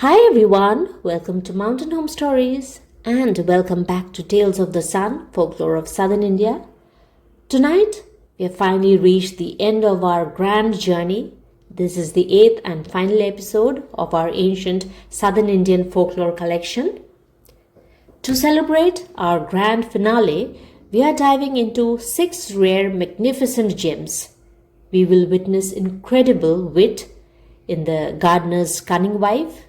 Hi everyone, welcome to Mountain Home Stories and welcome back to Tales of the Sun, Folklore of Southern India. Tonight, we have finally reached the end of our grand journey. This is the 8th and final episode of our ancient Southern Indian folklore collection. To celebrate our grand finale, we are diving into 6 rare, magnificent gems. We will witness incredible wit in the gardener's cunning wife.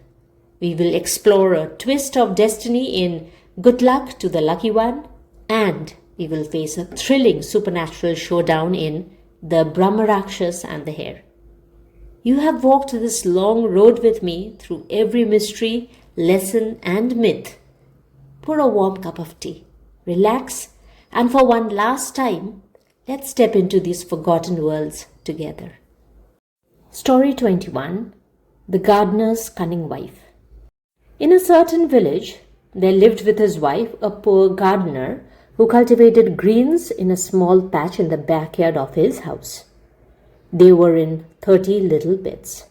We will explore a twist of destiny in Good Luck to the Lucky One, and we will face a thrilling supernatural showdown in The Brahmarakshas and the Hare. You have walked this long road with me through every mystery, lesson, and myth. Pour a warm cup of tea, relax, and for one last time, let's step into these forgotten worlds together. Story 21: The Gardener's Cunning Wife. In a certain village, there lived with his wife a poor gardener who cultivated greens in a small patch in the backyard of his house. They were in 30 little beds,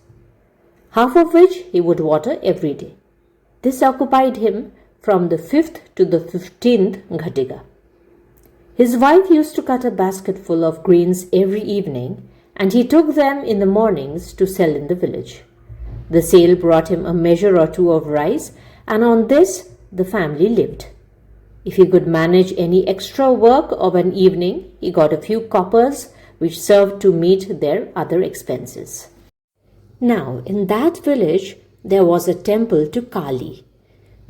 half of which he would water every day. This occupied him from the 5th to the 15th Ghatiga. His wife used to cut a basketful of greens every evening, and he took them in the mornings to sell in the village. The sale brought him a measure or two of rice, and on this the family lived. If he could manage any extra work of an evening, he got a few coppers which served to meet their other expenses. Now, in that village, there was a temple to Kali,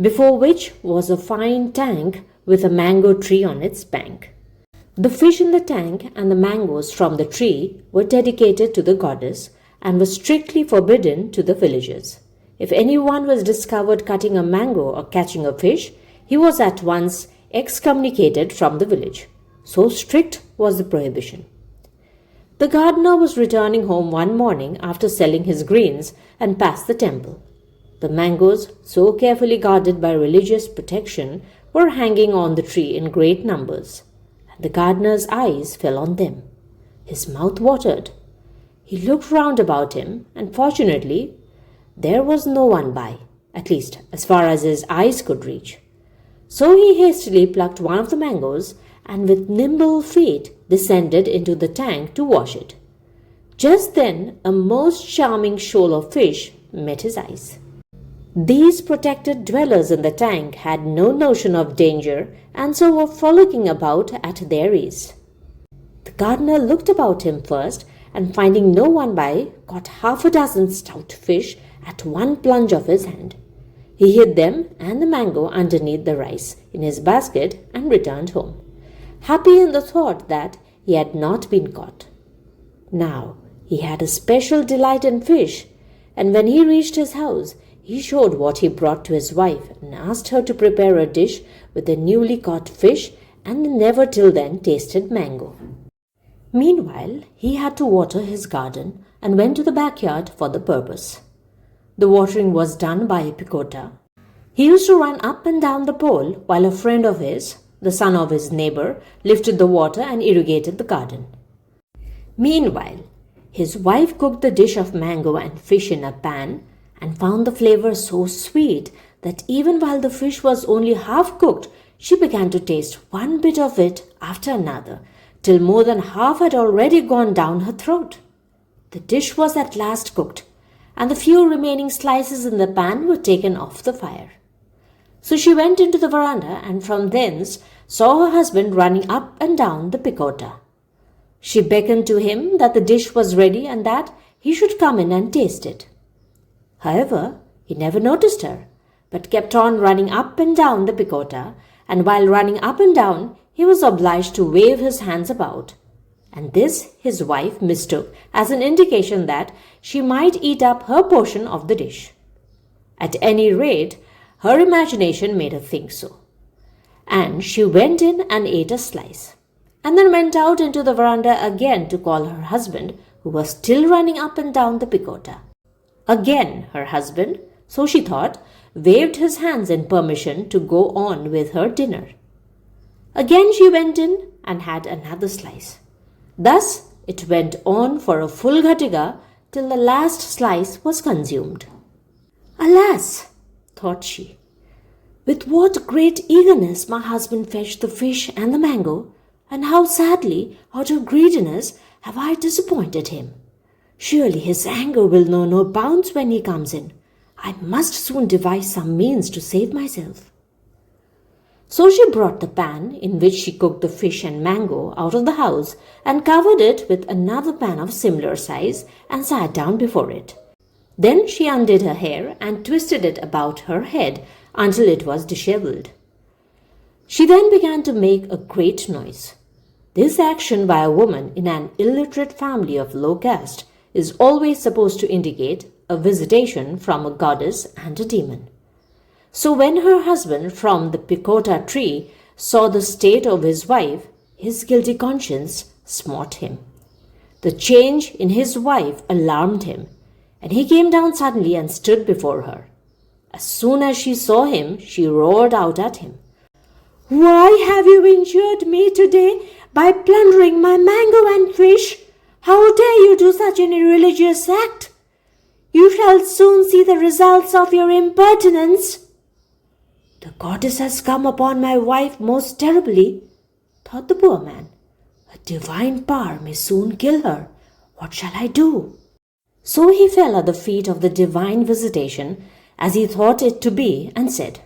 before which was a fine tank with a mango tree on its bank. The fish in the tank and the mangoes from the tree were dedicated to the goddess and was strictly forbidden to the villagers. If anyone was discovered cutting a mango or catching a fish, he was at once excommunicated from the village. So strict was the prohibition. The gardener was returning home one morning after selling his greens and passed the temple. The mangoes, so carefully guarded by religious protection, were hanging on the tree in great numbers, and the gardener's eyes fell on them. His mouth watered. He looked round about him, and fortunately, there was no one by, at least as far as his eyes could reach. So he hastily plucked one of the mangoes and with nimble feet descended into the tank to wash it. Just then, a most charming shoal of fish met his eyes. These protected dwellers in the tank had no notion of danger and so were frolicking about at their ease. The gardener looked about him first, and finding no one by, caught half a dozen stout fish at one plunge of his hand. He hid them and the mango underneath the rice in his basket and returned home, happy in the thought that he had not been caught. Now he had a special delight in fish, and when he reached his house, he showed what he brought to his wife and asked her to prepare a dish with the newly caught fish and the never till then tasted mango. Meanwhile, he had to water his garden and went to the backyard for the purpose. The watering was done by a picota. He used to run up and down the pole while a friend of his, the son of his neighbor, lifted the water and irrigated the garden. Meanwhile, his wife cooked the dish of mango and fish in a pan and found the flavor so sweet that even while the fish was only half cooked, she began to taste one bit of it after another, till more than half had already gone down her throat. The dish was at last cooked, and the few remaining slices in the pan were taken off the fire. So she went into the veranda and from thence saw her husband running up and down the picota. She beckoned to him that the dish was ready and that he should come in and taste it. However, he never noticed her, but kept on running up and down the picota, and while running up and down, he was obliged to wave his hands about, and this his wife mistook as an indication that she might eat up her portion of the dish. At any rate, her imagination made her think so, and she went in and ate a slice, and then went out into the veranda again to call her husband, who was still running up and down the picota. Again her husband, so she thought, waved his hands in permission to go on with her dinner. Again she went in and had another slice. Thus it went on for a full ghatiga till the last slice was consumed. Alas, thought she, with what great eagerness my husband fetched the fish and the mango, and how sadly, out of greediness, have I disappointed him. Surely his anger will know no bounds when he comes in. I must soon devise some means to save myself. So she brought the pan in which she cooked the fish and mango out of the house and covered it with another pan of similar size and sat down before it. Then she undid her hair and twisted it about her head until it was dishevelled. She then began to make a great noise. This action by a woman in an illiterate family of low caste is always supposed to indicate a visitation from a goddess and a demon. So when her husband from the picota tree saw the state of his wife, his guilty conscience smote him. The change in his wife alarmed him, and he came down suddenly and stood before her. As soon as she saw him, she roared out at him, "Why have you injured me today by plundering my mango and fish? How dare you do such an irreligious act? You shall soon see the results of your impertinence." "The goddess has come upon my wife most terribly," thought the poor man. "A divine power may soon kill her. What shall I do?" So he fell at the feet of the divine visitation, as he thought it to be, and said,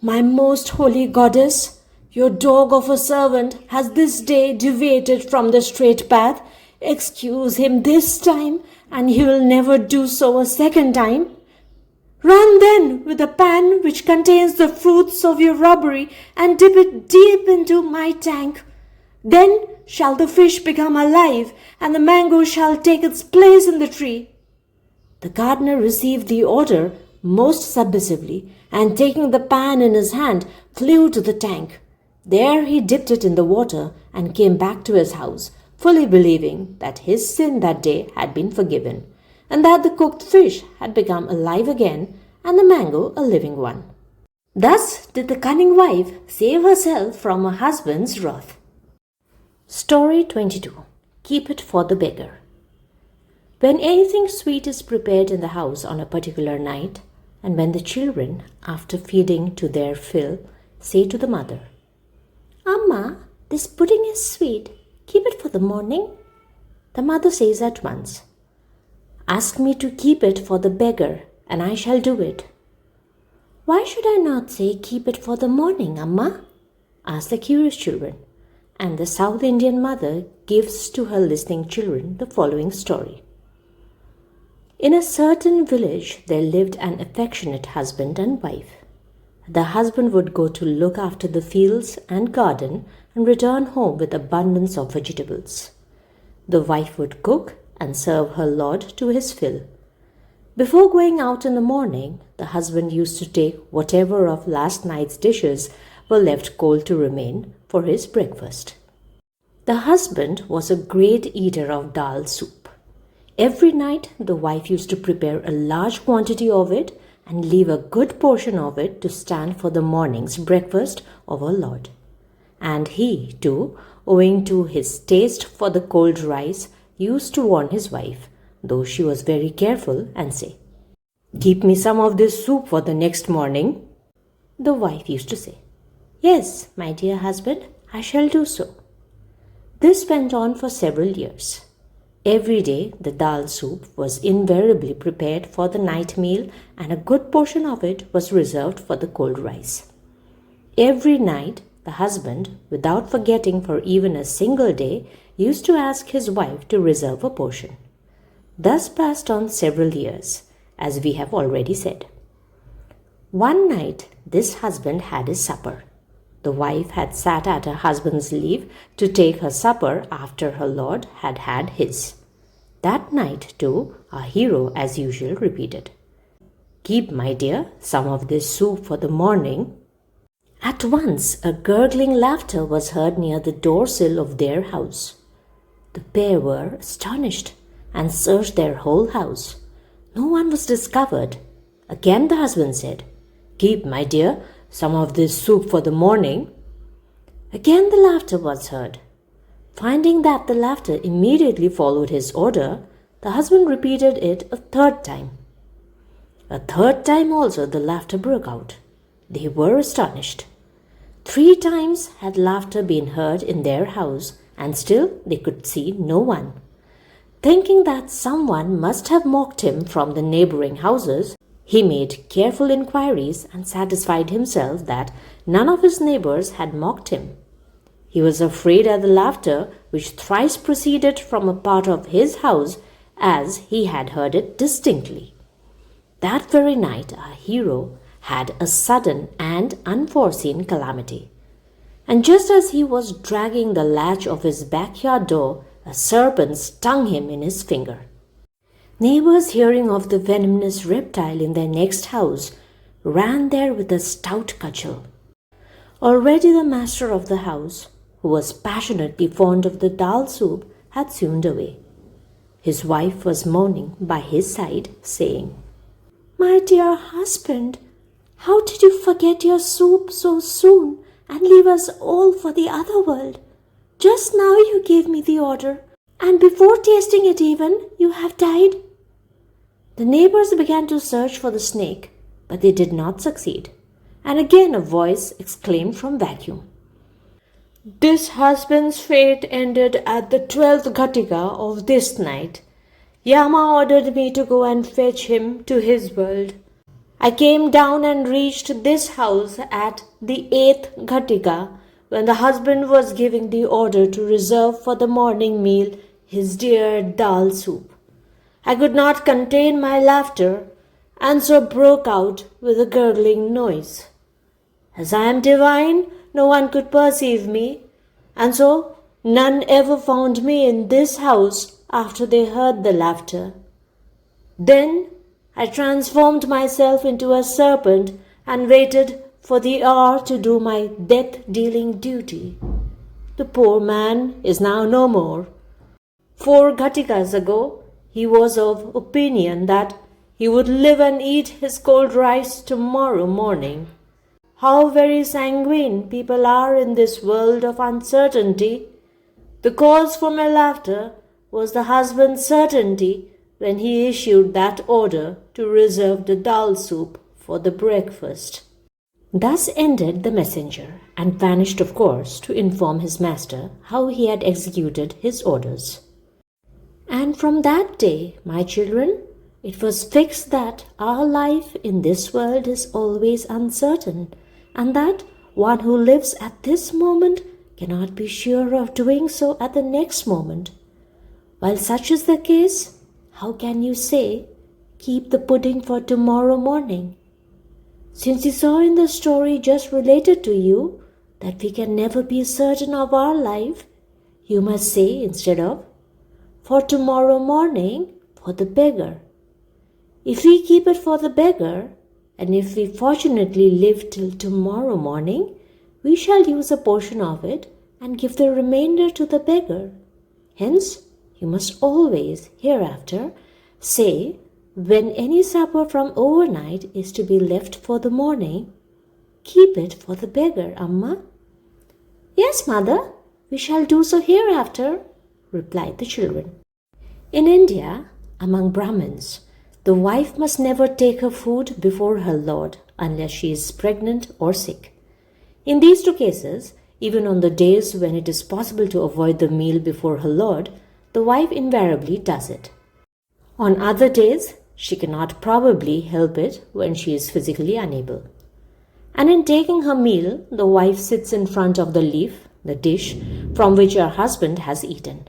"My most holy goddess, your dog of a servant has this day deviated from the straight path. Excuse him this time, and he will never do so a second time. Run then with the pan which contains the fruits of your robbery and dip it deep into my tank. Then shall the fish become alive, and the mango shall take its place in the tree." The gardener received the order most submissively, and taking the pan in his hand, flew to the tank. There he dipped it in the water and came back to his house, fully believing that his sin that day had been forgiven, and that the cooked fish had become alive again, and the mango a living one. Thus did the cunning wife save herself from her husband's wrath. Story 22. Keep it for the beggar. When anything sweet is prepared in the house on a particular night, and when the children, after feeding to their fill, say to the mother, "Amma, this pudding is sweet. Keep it for the morning," the mother says at once, "Ask me to keep it for the beggar, and I shall do it." "Why should I not say keep it for the morning, Amma?" ask the curious children, and the South Indian mother gives to her listening children the following story. In a certain village there lived an affectionate husband and wife. The husband would go to look after the fields and garden and return home with abundance of vegetables. The wife would cook and serve her lord to his fill. Before going out in the morning, the husband used to take whatever of last night's dishes were left cold to remain for his breakfast. The husband was a great eater of dal soup. Every night the wife used to prepare a large quantity of it and leave a good portion of it to stand for the morning's breakfast of her lord. And he, too, owing to his taste for the cold rice, used to warn his wife, though she was very careful, and say, "Keep me some of this soup for the next morning." The wife used to say, "Yes, my dear husband, I shall do so." This went on for several years. Every day the dal soup was invariably prepared for the night meal, and a good portion of it was reserved for the cold rice. Every night the husband, without forgetting for even a single day, used to ask his wife to reserve a portion. Thus passed on several years, as we have already said. One night this husband had his supper. The wife had sat at her husband's leave to take her supper after her lord had had his. That night, too, our hero, as usual, repeated, "Keep, my dear, some of this soup for the morning." At once a gurgling laughter was heard near the door-sill of their house. The pair were astonished and searched their whole house. No one was discovered. Again the husband said, "Keep, my dear, some of this soup for the morning." Again the laughter was heard. Finding that the laughter immediately followed his order, the husband repeated it a third time. A third time also the laughter broke out. They were astonished. 3 times had laughter been heard in their house, and still they could see no one. Thinking that someone must have mocked him from the neighboring houses, he made careful inquiries and satisfied himself that none of his neighbors had mocked him. He was afraid at the laughter which thrice proceeded from a part of his house, as he had heard it distinctly. That very night our hero had a sudden and unforeseen calamity. And just as he was dragging the latch of his backyard door, a serpent stung him in his finger. Neighbors, hearing of the venomous reptile in their next house, ran there with a stout cudgel. Already the master of the house, who was passionately fond of the dal soup, had swooned away. His wife was moaning by his side, saying, "My dear husband, how did you forget your soup so soon and leave us all for the other world? Just now you gave me the order, and before tasting it even, you have died." The neighbors began to search for the snake, but they did not succeed. And again a voice exclaimed from vacuum, "This husband's fate ended at the 12th Ghatika of this night. Yama ordered me to go and fetch him to his world. I came down and reached this house at the 8th Ghatika when the husband was giving the order to reserve for the morning meal his dear dal soup. I could not contain my laughter, and so broke out with a gurgling noise. As I am divine, no one could perceive me, and so none ever found me in this house after they heard the laughter. Then I transformed myself into a serpent and waited for the hour to do my death-dealing duty. The poor man is now no more. 4 Ghatikas ago, he was of opinion that he would live and eat his cold rice tomorrow morning. How very sanguine people are in this world of uncertainty! The cause for my laughter was the husband's certainty when he issued that order to reserve the dal soup for the breakfast." Thus ended the messenger, and vanished, of course, to inform his master how he had executed his orders. And from that day, my children, it was fixed that our life in this world is always uncertain, and that one who lives at this moment cannot be sure of doing so at the next moment. While such is the case, how can you say, "Keep the pudding for tomorrow morning"? Since you saw in the story just related to you that we can never be certain of our life, you must say instead of, "For tomorrow morning, for the beggar." If we keep it for the beggar, and if we fortunately live till tomorrow morning, we shall use a portion of it and give the remainder to the beggar. Hence, you must always, hereafter, say, when any supper from overnight is to be left for the morning, "Keep it for the beggar, Amma." "Yes, mother, we shall do so hereafter," replied the children. In India, among Brahmins, the wife must never take her food before her lord unless she is pregnant or sick. In these 2 cases, even on the days when it is possible to avoid the meal before her lord, the wife invariably does it. On other days, she cannot probably help it when she is physically unable. And in taking her meal, the wife sits in front of the leaf, the dish, from which her husband has eaten.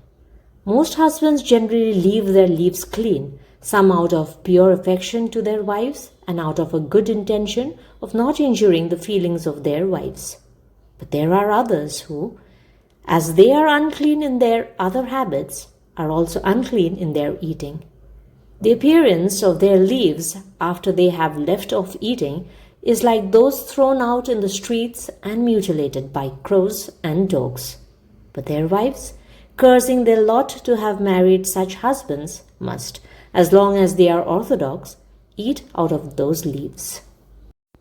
Most husbands generally leave their leaves clean, some out of pure affection to their wives and out of a good intention of not injuring the feelings of their wives. But there are others who, as they are unclean in their other habits, are also unclean in their eating. The appearance of their leaves after they have left off eating is like those thrown out in the streets and mutilated by crows and dogs. But their wives, cursing their lot to have married such husbands, must, as long as they are orthodox, eat out of those leaves.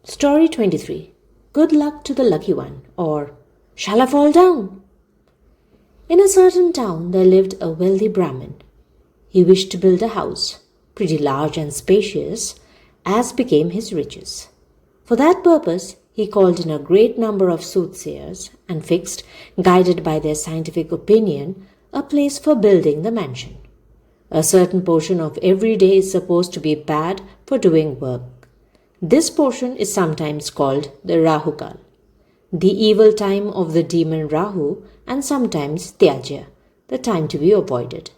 Story 23. Good luck to the lucky one, or "Shall I fall down?" In a certain town there lived a wealthy Brahmin. He wished to build a house, pretty large and spacious, as became his riches. For that purpose, he called in a great number of soothsayers and fixed, guided by their scientific opinion, a place for building the mansion. A certain portion of every day is supposed to be bad for doing work. This portion is sometimes called the Rahukal, the evil time of the demon Rahu, and sometimes Tyajya, the time to be avoided.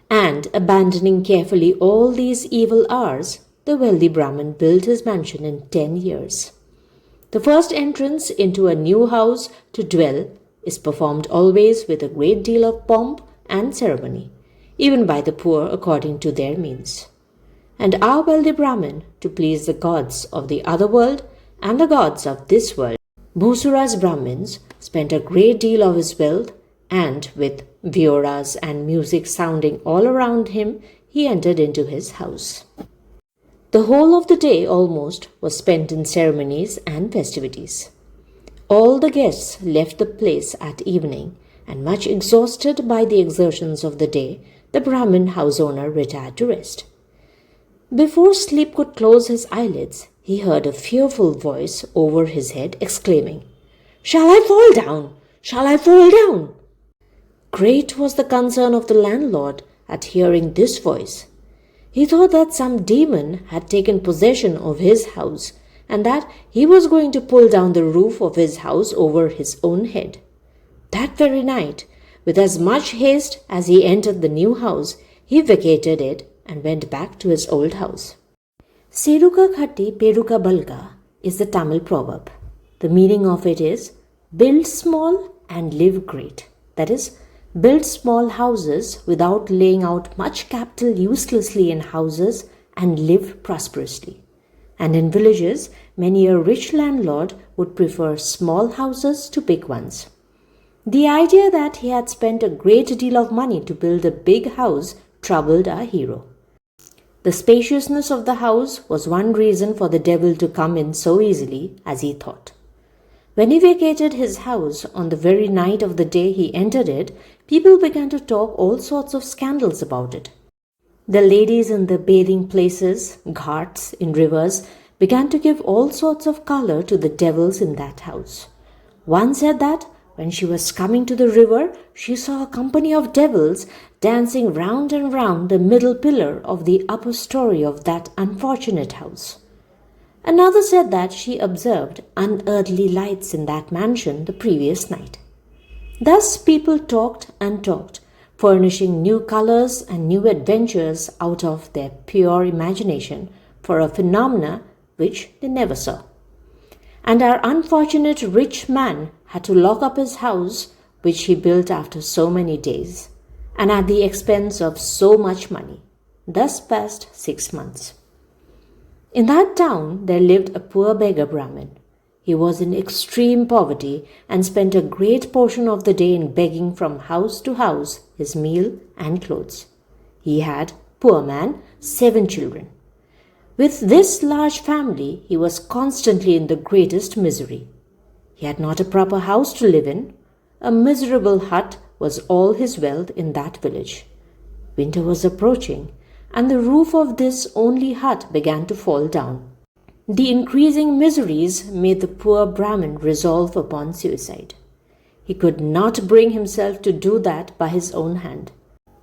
And abandoning carefully all these evil hours, the wealthy Brahmin built his mansion in 10 years. The first entrance into a new house to dwell is performed always with a great deal of pomp and ceremony, even by the poor according to their means. And our wealthy Brahmin, to please the gods of the other world and the gods of this world, Bhusura's Brahmins, spent a great deal of his wealth, and with violas and music sounding all around him, he entered into his house. The whole of the day almost was spent in ceremonies and festivities. All the guests left the place at evening, and much exhausted by the exertions of the day, the Brahmin house owner retired to rest. Before sleep could close his eyelids, he heard a fearful voice over his head exclaiming, "Shall I fall down? Shall I fall down?" Great was the concern of the landlord at hearing this voice. He thought that some demon had taken possession of his house and that he was going to pull down the roof of his house over his own head. That very night, with as much haste as he entered the new house, he vacated it and went back to his old house. Seruka Khatti Peruka Balga is the Tamil proverb. The meaning of it is, build small and live great. That is, build small houses without laying out much capital uselessly in houses and live prosperously. And in villages, many a rich landlord would prefer small houses to big ones. The idea that he had spent a great deal of money to build a big house troubled our hero. The spaciousness of the house was one reason for the devil to come in so easily, as he thought. When he vacated his house on the very night of the day he entered it, people began to talk all sorts of scandals about it. The ladies in the bathing places, ghats, in rivers, began to give all sorts of color to the devils in that house. One said that when she was coming to the river, she saw a company of devils dancing round and round the middle pillar of the upper story of that unfortunate house. Another said that she observed unearthly lights in that mansion the previous night. Thus people talked and talked, furnishing new colors and new adventures out of their pure imagination for a phenomena which they never saw. And our unfortunate rich man had to lock up his house, which he built after so many days, and at the expense of so much money. Thus passed 6 months. In that town there lived a poor beggar Brahmin. He was in extreme poverty and spent a great portion of the day in begging from house to house his meal and clothes. He had, poor man, 7 children. With this large family, he was constantly in the greatest misery. He had not a proper house to live in. A miserable hut was all his wealth in that village. Winter was approaching, and the roof of this only hut began to fall down. The increasing miseries made the poor Brahmin resolve upon suicide. He could not bring himself to do that by his own hand.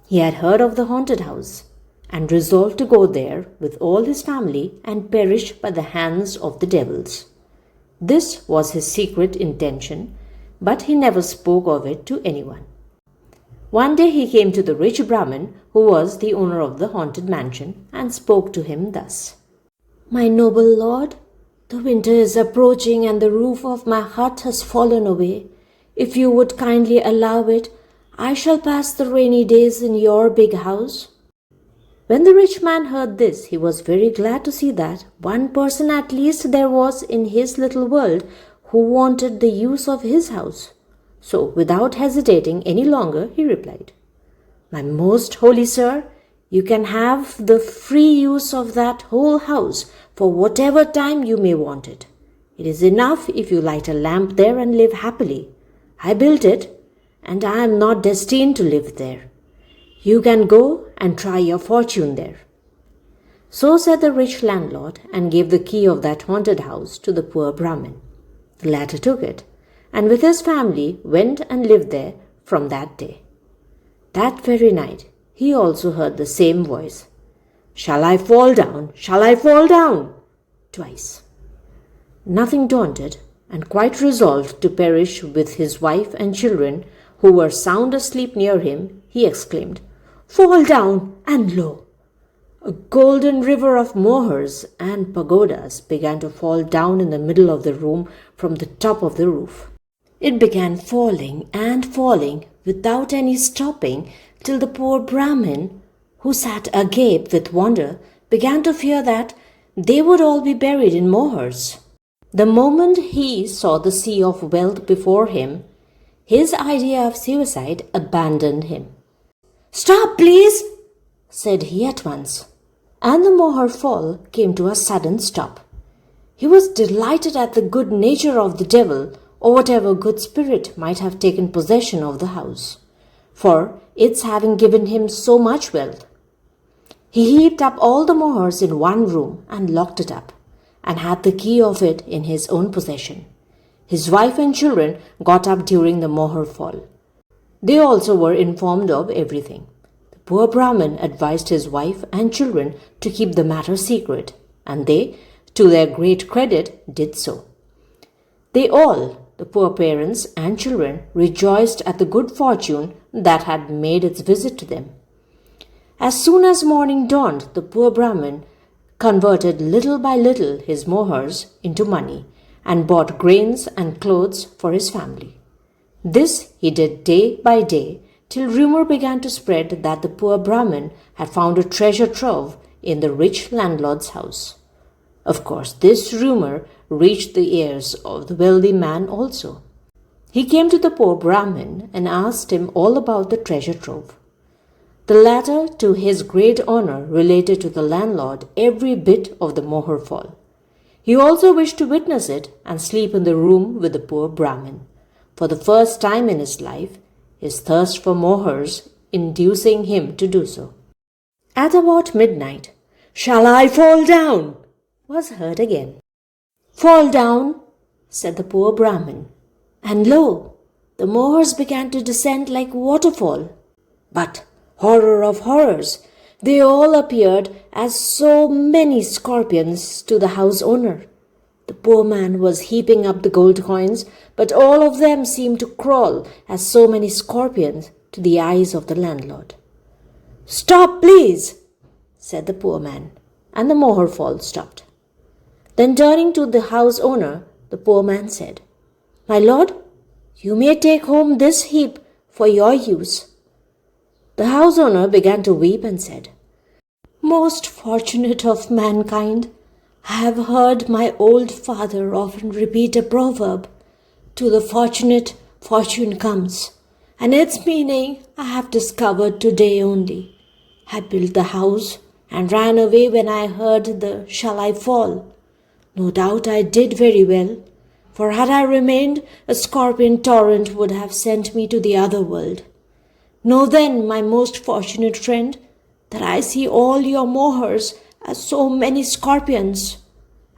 He had heard of the haunted house, and resolved to go there with all his family and perish by the hands of the devils. This was his secret intention, but he never spoke of it to anyone. One day he came to the rich Brahmin, who was the owner of the haunted mansion, and spoke to him thus. "My noble lord, the winter is approaching and the roof of my hut has fallen away. If you would kindly allow it, I shall pass the rainy days in your big house." When the rich man heard this, he was very glad to see that one person at least there was in his little world who wanted the use of his house. So, without hesitating any longer, he replied, "My most holy sir, you can have the free use of that whole house for whatever time you may want it. It is enough if you light a lamp there and live happily. I built it, and I am not destined to live there. You can go and try your fortune there." So said the rich landlord, and gave the key of that haunted house to the poor Brahmin. The latter took it, and with his family went and lived there from that day. That very night he also heard the same voice, "Shall I fall down? Shall I fall down?" twice. Nothing daunted, and quite resolved to perish with his wife and children, who were sound asleep near him, he exclaimed, "Fall down!" and lo! A golden river of mohurs and pagodas began to fall down in the middle of the room from the top of the roof. It began falling and falling without any stopping till the poor Brahmin, who sat agape with wonder, began to fear that they would all be buried in mohurs. The moment he saw the sea of wealth before him, his idea of suicide abandoned him. "Stop, please!" said he at once, and the moher fall came to a sudden stop. He was delighted at the good nature of the devil, or whatever good spirit might have taken possession of the house, for its having given him so much wealth. He heaped up all the mohurs in one room and locked it up, and had the key of it in his own possession. His wife and children got up during the moher fall. They also were informed of everything. The poor Brahmin advised his wife and children to keep the matter secret, and they, to their great credit, did so. They all, the poor parents and children, rejoiced at the good fortune that had made its visit to them. As soon as morning dawned, the poor Brahmin converted little by little his mohurs into money, and bought grains and clothes for his family. This he did day by day, till rumor began to spread that the poor Brahmin had found a treasure trove in the rich landlord's house. Of course, this rumor reached the ears of the wealthy man also. He came to the poor Brahmin and asked him all about the treasure trove. The latter, to his great honor, related to the landlord every bit of the moher fall. He also wished to witness it and sleep in the room with the poor Brahmin, for the first time in his life, his thirst for mohurs inducing him to do so. At about midnight, "Shall I fall down?" was heard again. "Fall down," said the poor Brahmin, and lo, the mohurs began to descend like waterfall. But, horror of horrors, they all appeared as so many scorpions to the house owner. The poor man was heaping up the gold coins, but all of them seemed to crawl as so many scorpions to the eyes of the landlord. "Stop, please," said the poor man, and the moher fall stopped. Then turning to the house owner, the poor man said, "My lord, you may take home this heap for your use." The house owner began to weep and said, "Most fortunate of mankind, I have heard my old father often repeat a proverb, 'To the fortunate, fortune comes,' and its meaning I have discovered today only. I built the house and ran away when I heard the 'Shall I fall?' No doubt I did very well, for had I remained, a scorpion torrent would have sent me to the other world. Know then, my most fortunate friend, that I see all your mohurs as so many scorpions.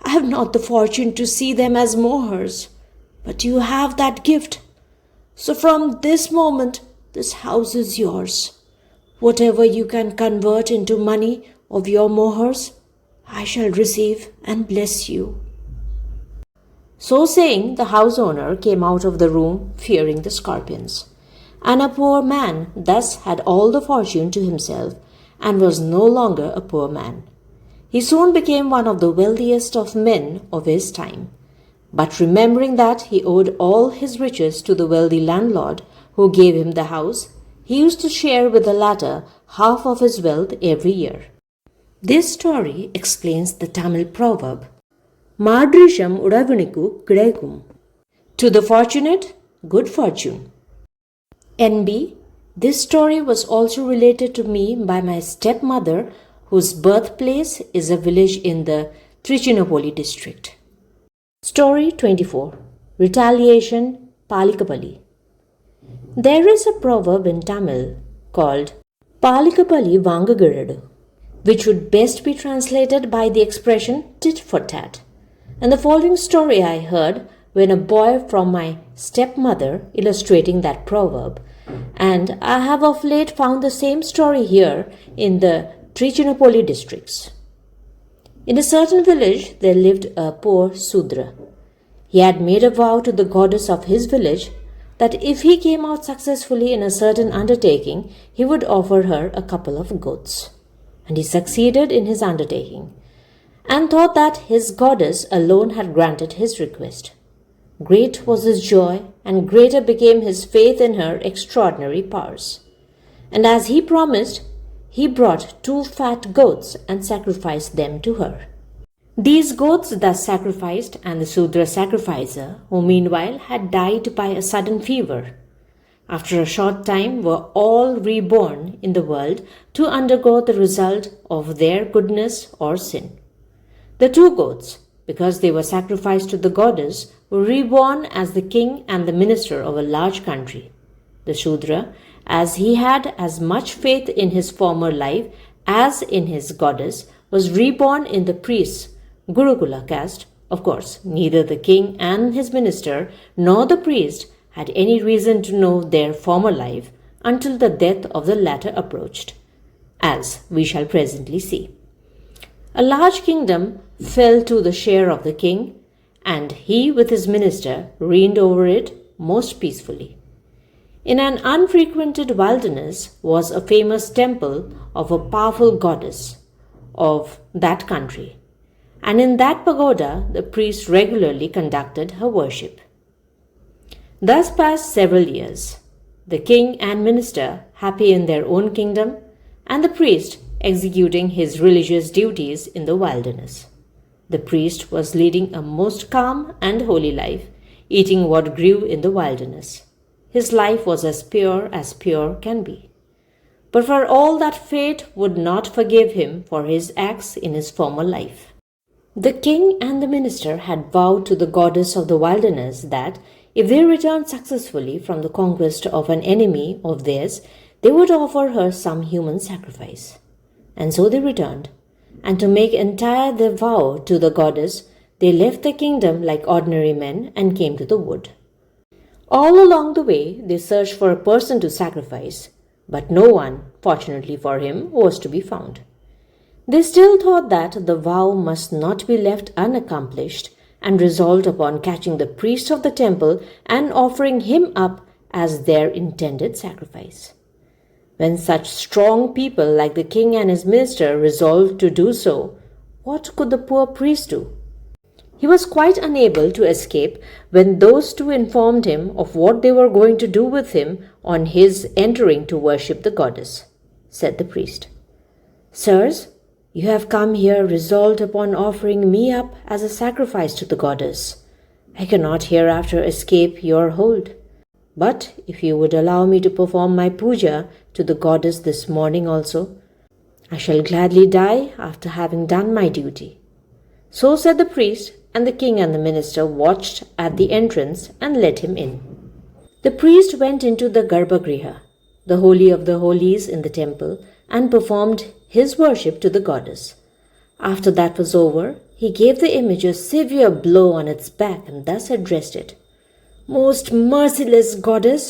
I have not the fortune to see them as mohurs, but you have that gift. So from this moment, this house is yours. Whatever you can convert into money of your mohurs, I shall receive and bless you." So saying, the house owner came out of the room fearing the scorpions. And a poor man thus had all the fortune to himself, and was no longer a poor man. He soon became one of the wealthiest of men of his time. But remembering that he owed all his riches to the wealthy landlord who gave him the house, he used to share with the latter half of his wealth every year. This story explains the Tamil proverb, "Madrisham udavuniku kidaikum." To the fortunate, good fortune. NB, this story was also related to me by my stepmother, whose birthplace is a village in the Trichinopoly district. Story 24. Retaliation, Palikapalli. There is a proverb in Tamil called Palikapalli Vangagiradu, which would best be translated by the expression tit for tat. And the following story I heard when a boy from my stepmother illustrating that proverb, and I have of late found the same story here in the Trichinopoli districts. In a certain village there lived a poor Sudra. He had made a vow to the goddess of his village that if he came out successfully in a certain undertaking, he would offer her a couple of goats. And he succeeded in his undertaking, and thought that his goddess alone had granted his request. Great was his joy, and greater became his faith in her extraordinary powers. And as he promised, he brought 2 fat goats and sacrificed them to her. These goats thus sacrificed, and the Sudra sacrificer, who meanwhile had died by a sudden fever, after a short time were all reborn in the world to undergo the result of their goodness or sin. The 2 goats, because they were sacrificed to the goddess, were reborn as the king and the minister of a large country. The Shudra, as he had as much faith in his former life as in his goddess, was reborn in the priest's Gurukula caste. Of course, neither the king and his minister nor the priest had any reason to know their former life until the death of the latter approached, as we shall presently see. A large kingdom fell to the share of the king, and he with his minister reigned over it most peacefully. In an unfrequented wilderness was a famous temple of a powerful goddess of that country, and in that pagoda the priest regularly conducted her worship. Thus passed several years, the king and minister happy in their own kingdom, and the priest executing his religious duties in the wilderness. The priest was leading a most calm and holy life, eating what grew in the wilderness. His life was as pure can be. But for all that, fate would not forgive him for his acts in his former life. The king and the minister had vowed to the goddess of the wilderness that if they returned successfully from the conquest of an enemy of theirs, they would offer her some human sacrifice. And so they returned, and to make entire their vow to the goddess, they left the kingdom like ordinary men and came to the wood. All along the way, they searched for a person to sacrifice, but no one, fortunately for him, was to be found. They still thought that the vow must not be left unaccomplished, and resolved upon catching the priest of the temple and offering him up as their intended sacrifice. When such strong people like the king and his minister resolved to do so, what could the poor priest do? He was quite unable to escape when those 2 informed him of what they were going to do with him on his entering to worship the goddess. Said the priest, "Sirs, you have come here resolved upon offering me up as a sacrifice to the goddess. I cannot hereafter escape your hold. But if you would allow me to perform my puja to the goddess this morning also, I shall gladly die after having done my duty." So said the priest, and the king and the minister watched at the entrance and let him in. The priest went into the Garbhagriha, the holy of the holies in the temple, and performed his worship to the goddess. After that was over, he gave the image a severe blow on its back and thus addressed it, "Most merciless goddess,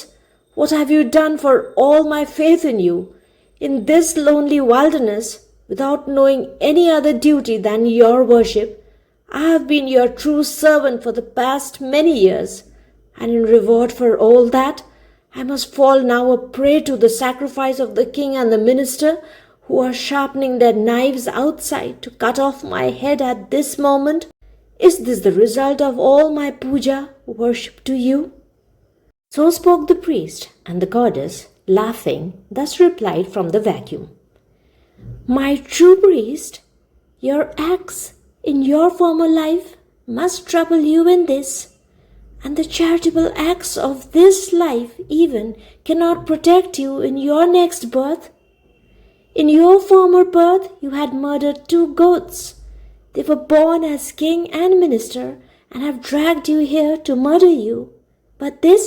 what have you done for all my faith in you? In this lonely wilderness, without knowing any other duty than your worship, I have been your true servant for the past many years, and in reward for all that, I must fall now a prey to the sacrifice of the king and the minister, who are sharpening their knives outside to cut off my head at this moment. Is this the result of all my puja, worship to you?" So spoke the priest, and the goddess, laughing, thus replied from the vacuum, "My true priest, your acts in your former life must trouble you in this, and the charitable acts of this life even cannot protect you in your next birth. In your former birth you had murdered 2 goats. They were born as king and minister and have dragged you here to murder you. But this,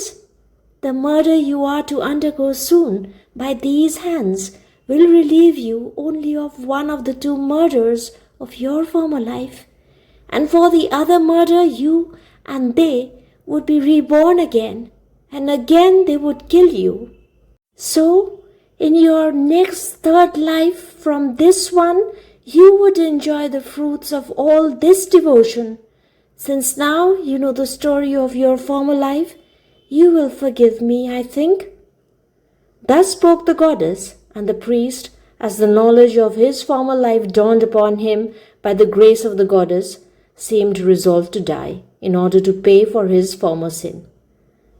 the murder you are to undergo soon by these hands, will relieve you only of one of the two murders of your former life, and for the other murder you and they would be reborn again, and again they would kill you. So, in your next third life from this one, you would enjoy the fruits of all this devotion. Since now you know the story of your former life, you will forgive me, I think." Thus spoke the goddess, and the priest, as the knowledge of his former life dawned upon him by the grace of the goddess, seemed resolved to die in order to pay for his former sin.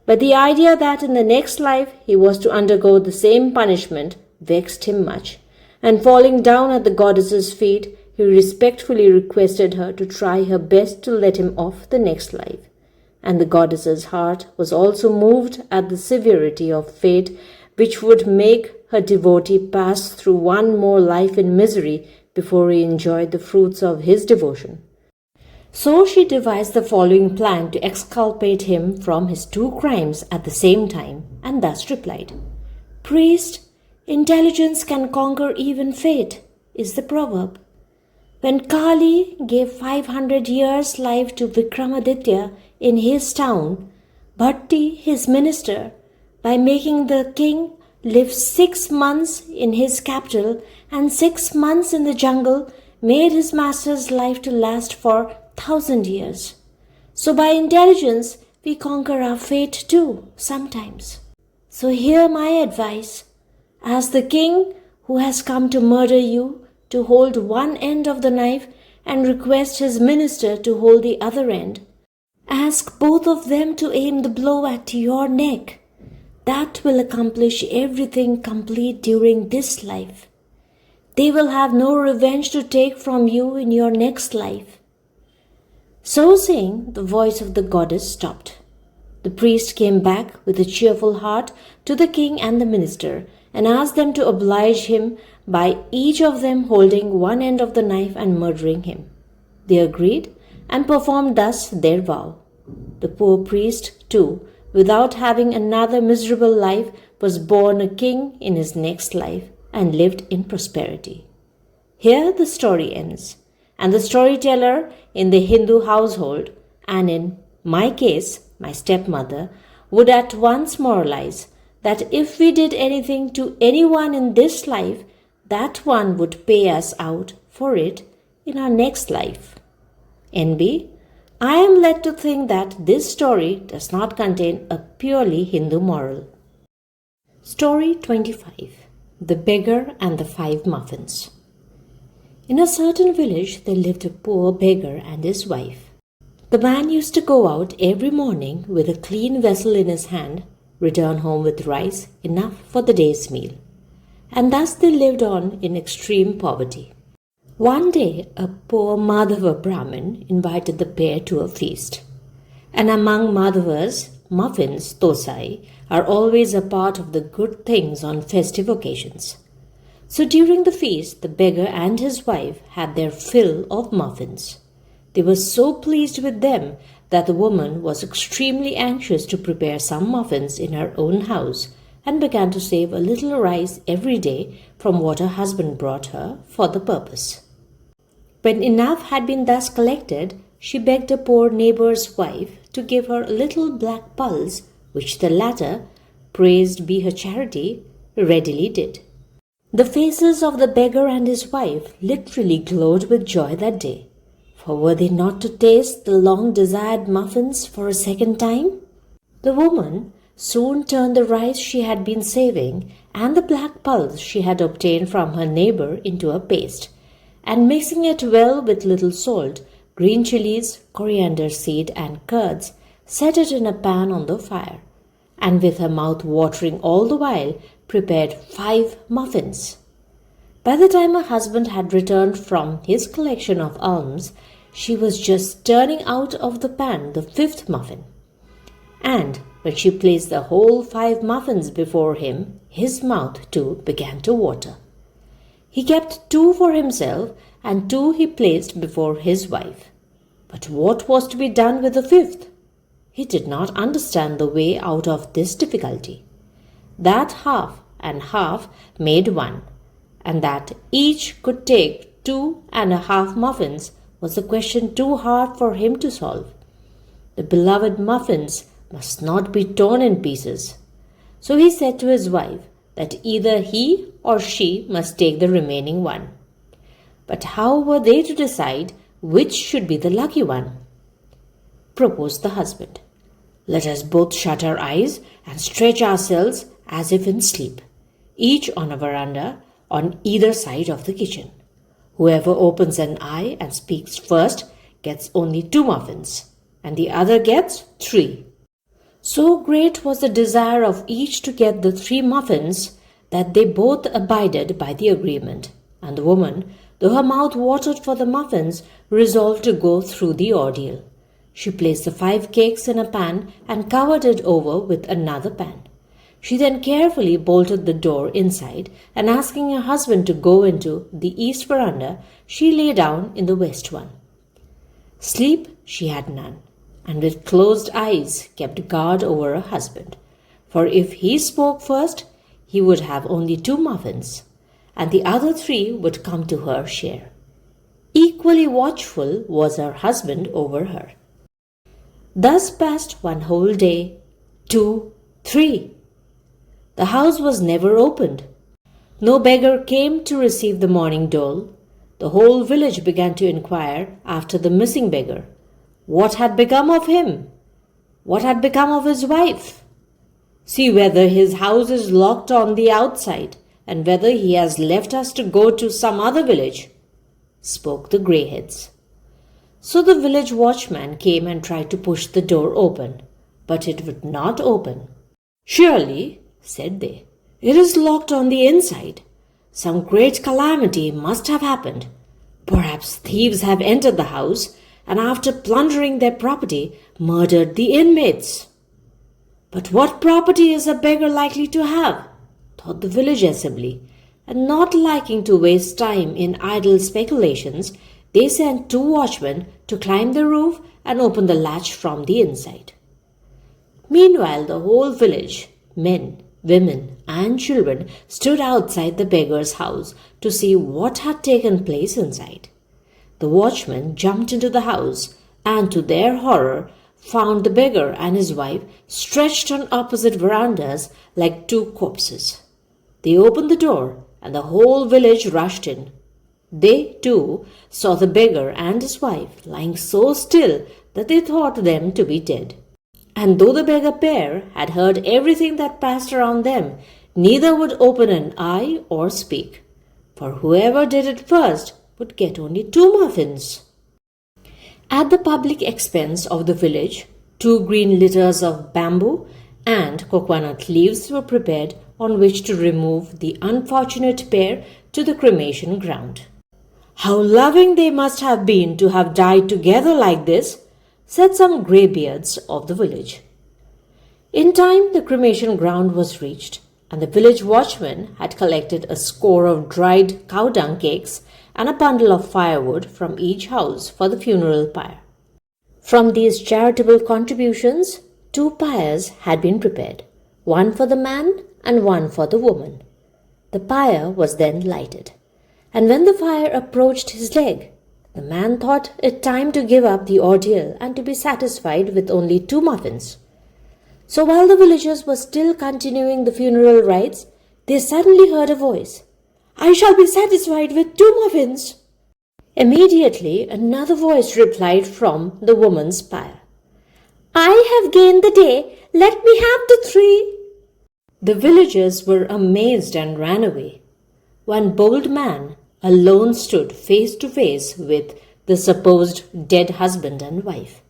But the idea that in the next life he was to undergo the same punishment vexed him much, and falling down at the goddess's feet, he respectfully requested her to try her best to let him off the next life. And the goddess's heart was also moved at the severity of fate, which would make her devotee pass through one more life in misery before he enjoyed the fruits of his devotion. So she devised the following plan to exculpate him from his two crimes at the same time, and thus replied, "Priest, intelligence can conquer even fate, is the proverb. When Kali gave 500 years' life to Vikramaditya in his town, Bhatti, his minister, by making the king live 6 months in his capital and 6 months in the jungle, made his master's life to last for 1,000 years. So by intelligence we conquer our fate too, sometimes. So hear my advice. Ask the king who has come to murder you to hold one end of the knife and request his minister to hold the other end. Ask both of them to aim the blow at your neck. That will accomplish everything complete during this life. They will have no revenge to take from you in your next life." So saying, the voice of the goddess stopped. The priest came back with a cheerful heart to the king and the minister, and asked them to oblige him by each of them holding one end of the knife and murdering him. They agreed and performed thus their vow. The poor priest, too, without having another miserable life, was born a king in his next life and lived in prosperity. Here the story ends, and the storyteller in the Hindu household, and in my case, my stepmother, would at once moralize that if we did anything to anyone in this life, that one would pay us out for it in our next life. NB, I am led to think that this story does not contain a purely Hindu moral. Story 25. The Beggar and the 5 Muffins. In a certain village there lived a poor beggar and his wife. The man used to go out every morning with a clean vessel in his hand, return home with rice enough for the day's meal, and thus they lived on in extreme poverty. One day a poor Madhava Brahmin invited the pair to a feast, and among Madhavas, muffins, tosai, are always a part of the good things on festive occasions. So during the feast, the beggar and his wife had their fill of muffins. They were so pleased with them that the woman was extremely anxious to prepare some muffins in her own house, and began to save a little rice every day from what her husband brought her for the purpose. When enough had been thus collected, she begged a poor neighbor's wife to give her a little black pulse, which the latter, praised be her charity, readily did. The faces of the beggar and his wife literally glowed with joy that day, for were they not to taste the long-desired muffins for a second time? The woman soon turned the rice she had been saving and the black pulse she had obtained from her neighbor into a paste, and mixing it well with little salt, green chilies, coriander seed, and curds, set it in a pan on the fire, and with her mouth watering all the while, prepared 5 muffins. By the time her husband had returned from his collection of alms, she was just turning out of the pan the 5th muffin. And when she placed the whole 5 muffins before him, his mouth too began to water. He kept 2 for himself, and 2 he placed before his wife. But what was to be done with the 5th? He did not understand the way out of this difficulty. That half and half made 1, and that each could take 2.5 muffins was a question too hard for him to solve. The beloved muffins must not be torn in pieces. So he said to his wife that either he or she must take the remaining one. But how were they to decide which should be the lucky one? Proposed the husband. Let us both shut our eyes and stretch ourselves as if in sleep, each on a veranda on either side of the kitchen. Whoever opens an eye and speaks first gets only 2 muffins, and the other gets 3. So great was the desire of each to get the 3 muffins that they both abided by the agreement, and the woman, though her mouth watered for the muffins, resolved to go through the ordeal. She placed the 5 cakes in a pan and covered it over with another pan. She then carefully bolted the door inside, and asking her husband to go into the east veranda, she lay down in the west one. Sleep she had none, and with closed eyes kept guard over her husband. For if he spoke first, he would have only 2 muffins, and the other 3 would come to her share. Equally watchful was her husband over her. Thus passed one whole day, 2, 3. The house was never opened. No beggar came to receive the morning dole. The whole village began to inquire after the missing beggar. What had become of him? What had become of his wife? See whether his house is locked on the outside, and whether he has left us to go to some other village, spoke the greyheads. So the village watchman came and tried to push the door open, but it would not open. Surely, said they, it is locked on the inside. Some great calamity must have happened. Perhaps thieves have entered the house, and after plundering their property, murdered the inmates. But what property is a beggar likely to have? Thought the village assembly, and not liking to waste time in idle speculations, they sent 2 watchmen to climb the roof and open the latch from the inside. Meanwhile, the whole village, men, women, and children, stood outside the beggar's house to see what had taken place inside. The watchmen jumped into the house, and to their horror found the beggar and his wife stretched on opposite verandas like 2 corpses. They opened the door, and the whole village rushed in. They, too, saw the beggar and his wife lying so still that they thought them to be dead. And though the beggar pair had heard everything that passed around them, neither would open an eye or speak, for whoever did it first would get only 2 muffins. At the public expense of the village, 2 green litters of bamboo and coconut leaves were prepared on which to remove the unfortunate pair to the cremation ground. How loving they must have been to have died together like this, said some greybeards of the village. In time the cremation ground was reached, and the village watchman had collected a score of dried cow dung cakes and a bundle of firewood from each house for the funeral pyre. From these charitable contributions, 2 pyres had been prepared, one for the man and one for the woman. The pyre was then lighted, and when the fire approached his leg, the man thought it time to give up the ordeal and to be satisfied with only 2 muffins. So while the villagers were still continuing the funeral rites, they suddenly heard a voice. I shall be satisfied with 2 muffins. Immediately another voice replied from the woman's pyre. I have gained the day. Let me have the 3. The villagers were amazed and ran away. One bold man alone stood face to face with the supposed dead husband and wife.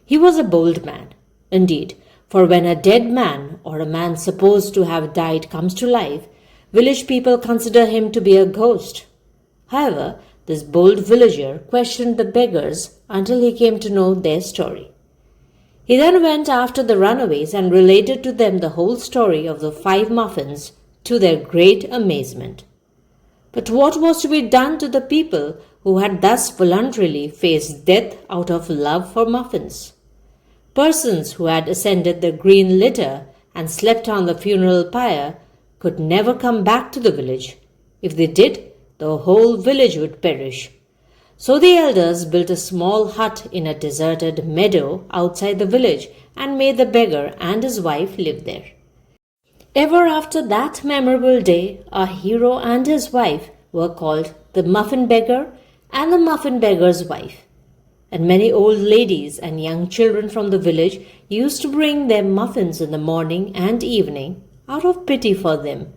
He was a bold man, indeed, for when a dead man or a man supposed to have died comes to life, village people consider him to be a ghost. However, this bold villager questioned the beggars until he came to know their story. He then went after the runaways and related to them the whole story of the 5 muffins, to their great amazement. But what was to be done to the people who had thus voluntarily faced death out of love for muffins? Persons who had ascended the green litter and slept on the funeral pyre could never come back to the village. If they did, the whole village would perish. So the elders built a small hut in a deserted meadow outside the village and made the beggar and his wife live there. Ever after that memorable day, our hero and his wife were called the Muffin Beggar and the Muffin Beggar's wife. And many old ladies and young children from the village used to bring them muffins in the morning and evening out of pity for them.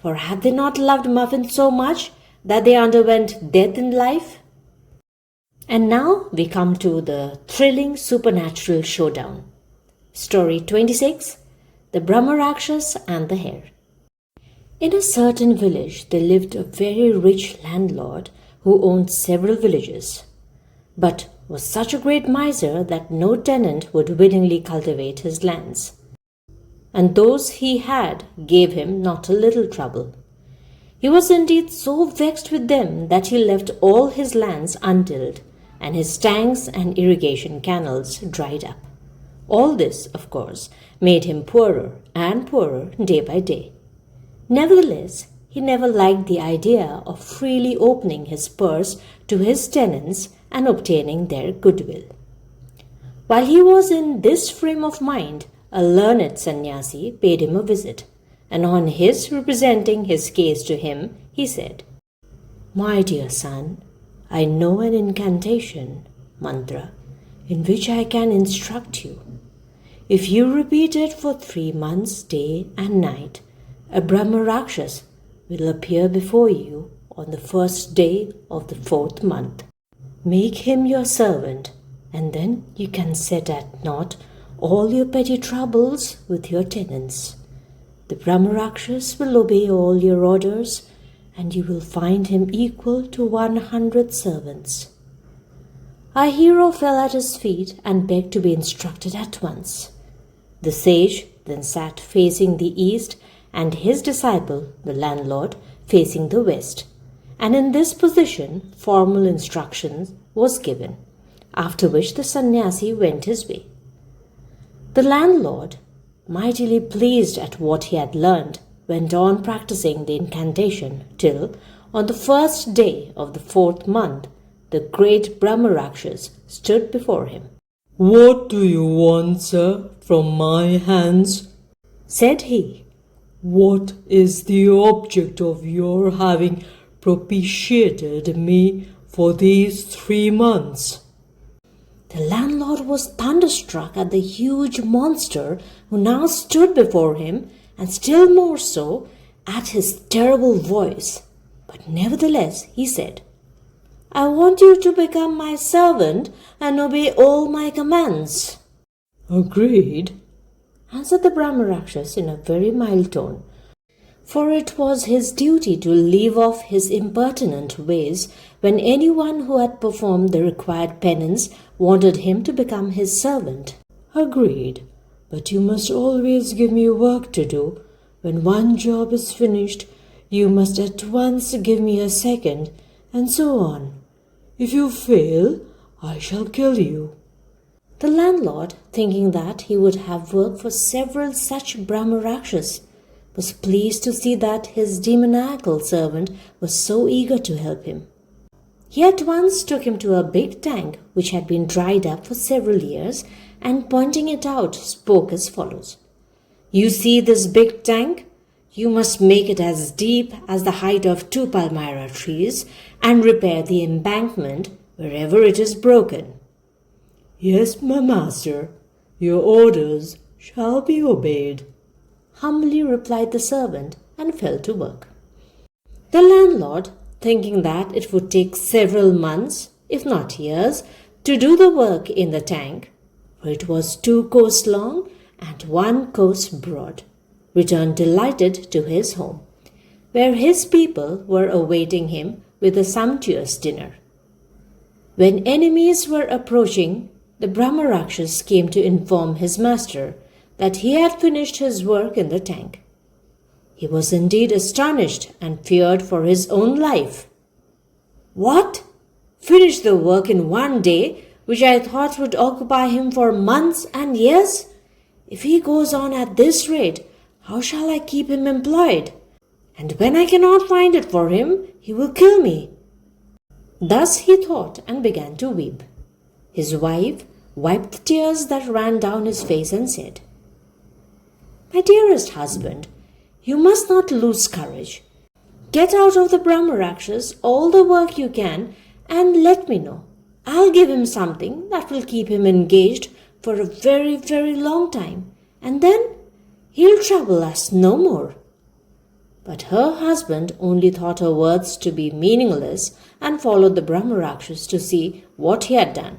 For had they not loved muffins so much that they underwent death in life? And now we come to the thrilling supernatural showdown. Story 26, The Brahmarakshas and the Hare. In a certain village there lived a very rich landlord who owned several villages, but was such a great miser that no tenant would willingly cultivate his lands. And those he had gave him not a little trouble. He was indeed so vexed with them that he left all his lands untilled, and his tanks and irrigation canals dried up. All this, of course, made him poorer and poorer day by day. Nevertheless, he never liked the idea of freely opening his purse to his tenants and obtaining their goodwill. While he was in this frame of mind, a learned sannyasi paid him a visit, and on his representing his case to him, he said, "My dear son, I know an incantation, mantra, in which I can instruct you. If you repeat it for 3 months, day and night, a Brahmarakshas will appear before you on the first day of the 4th month. Make him your servant, and then you can set at naught all your petty troubles with your tenants. The Brahmarakshas will obey all your orders, and you will find him equal to 100 servants." Our hero fell at his feet and begged to be instructed at once. The sage then sat facing the east, and his disciple, the landlord, facing the west, and in this position formal instructions was given, after which the sannyasi went his way. The landlord, mightily pleased at what he had learned, went on practicing the incantation till, on the first day of the 4th month, the great Brahmarakshas stood before him. "What do you want, sir, from my hands?" said he. "What is the object of your having propitiated me for these 3 months?" The landlord was thunderstruck at the huge monster who now stood before him, and still more so at his terrible voice. But nevertheless he said, "I want you to become my servant and obey all my commands." "Agreed," answered the Brahmarakshas in a very mild tone, for it was his duty to leave off his impertinent ways when anyone who had performed the required penance wanted him to become his servant. "Agreed, but you must always give me work to do. When one job is finished, you must at once give me a second, and so on. If you fail, I shall kill you." The landlord, thinking that he would have work for several such Brahmarakshas, was pleased to see that his demoniacal servant was so eager to help him. He at once took him to a big tank which had been dried up for several years, and pointing it out spoke as follows. "You see this big tank? You must make it as deep as the height of 2 palmyra trees and repair the embankment wherever it is broken." "Yes, my master, your orders shall be obeyed," humbly replied the servant, and fell to work. The landlord, thinking that it would take several months, if not years, to do the work in the tank, for it was 2 coats long and 1 coat broad, returned delighted to his home, where his people were awaiting him with a sumptuous dinner. When enemies were approaching, the Brahmarakshas came to inform his master that he had finished his work in the tank. He was indeed astonished and feared for his own life. "What? Finish the work in 1 day, which I thought would occupy him for months and years? If he goes on at this rate, how shall I keep him employed? and when I cannot find it for him, he will kill me." Thus he thought and began to weep. His wife wiped the tears that ran down his face and said, "My dearest husband, you must not lose courage. Get out of the Brahmarakshas all the work you can and let me know. I'll give him something that will keep him engaged for a very, very long time, and then he'll trouble us no more." But her husband only thought her words to be meaningless and followed the Brahmarakshas to see what he had done.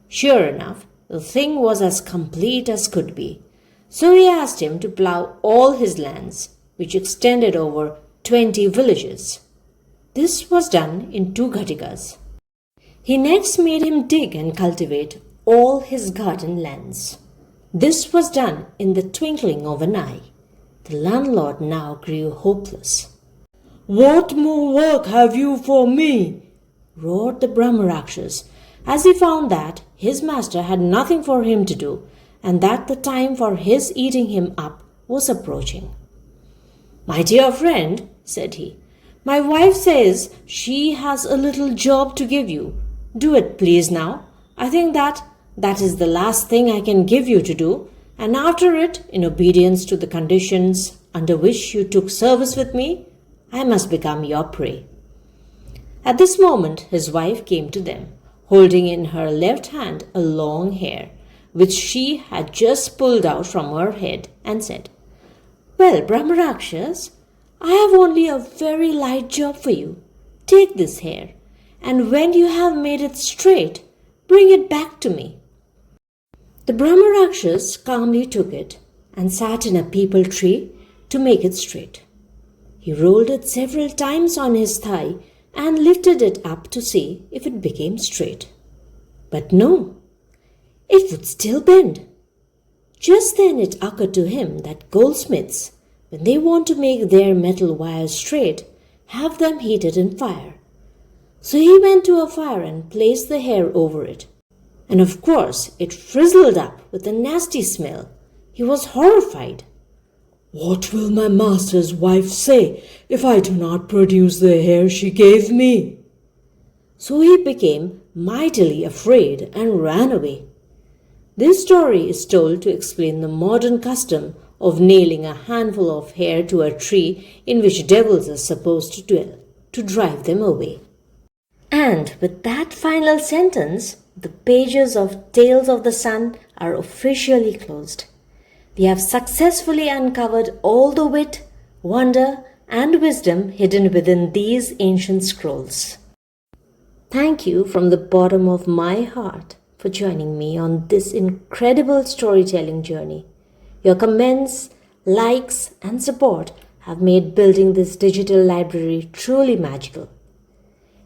Sure enough, the thing was as complete as could be. So he asked him to plough all his lands, which extended over 20 villages. This was done in 2 ghatikas. He next made him dig and cultivate all his garden lands. This was done in the twinkling of an eye. The landlord now grew hopeless. "What more work have you for me?" roared the Brahmarakshas, as he found that his master had nothing for him to do, and that the time for his eating him up was approaching. "My dear friend," said he, "my wife says she has a little job to give you. Do it, please, now. I think that is the last thing I can give you to do, and after it, in obedience to the conditions under which you took service with me, I must become your prey." At this moment his wife came to them, holding in her left hand a long hair, which she had just pulled out from her head, and said, "Well, Brahmarakshas, I have only a very light job for you. Take this hair, and when you have made it straight, bring it back to me." The Brahmarakshas calmly took it and sat in a peepal tree to make it straight. He rolled it several times on his thigh and lifted it up to see if it became straight. But no, it would still bend. Just then it occurred to him that goldsmiths, when they want to make their metal wires straight, have them heated in fire. So he went to a fire and placed the hair over it. And of course it frizzled up with a nasty smell. He was horrified. "What will my master's wife say if I do not produce the hair she gave me?" So he became mightily afraid and ran away. This story is told to explain the modern custom of nailing a handful of hair to a tree in which devils are supposed to dwell, to drive them away. And with that final sentence, the pages of Tales of the Sun are officially closed. We have successfully uncovered all the wit, wonder, and wisdom hidden within these ancient scrolls. Thank you from the bottom of my heart for joining me on this incredible storytelling journey. Your comments, likes, and support have made building this digital library truly magical.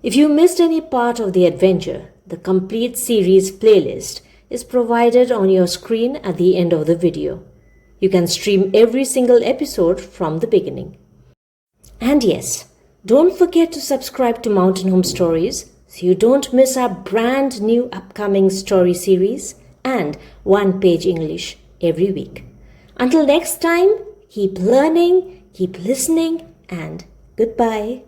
If you missed any part of the adventure, the complete series playlist is provided on your screen at the end of the video. You can stream every single episode from the beginning. And yes, don't forget to subscribe to Mountain Home Stories so you don't miss our brand new upcoming story series and One Page English every week. Until next time, keep learning, keep listening, and goodbye.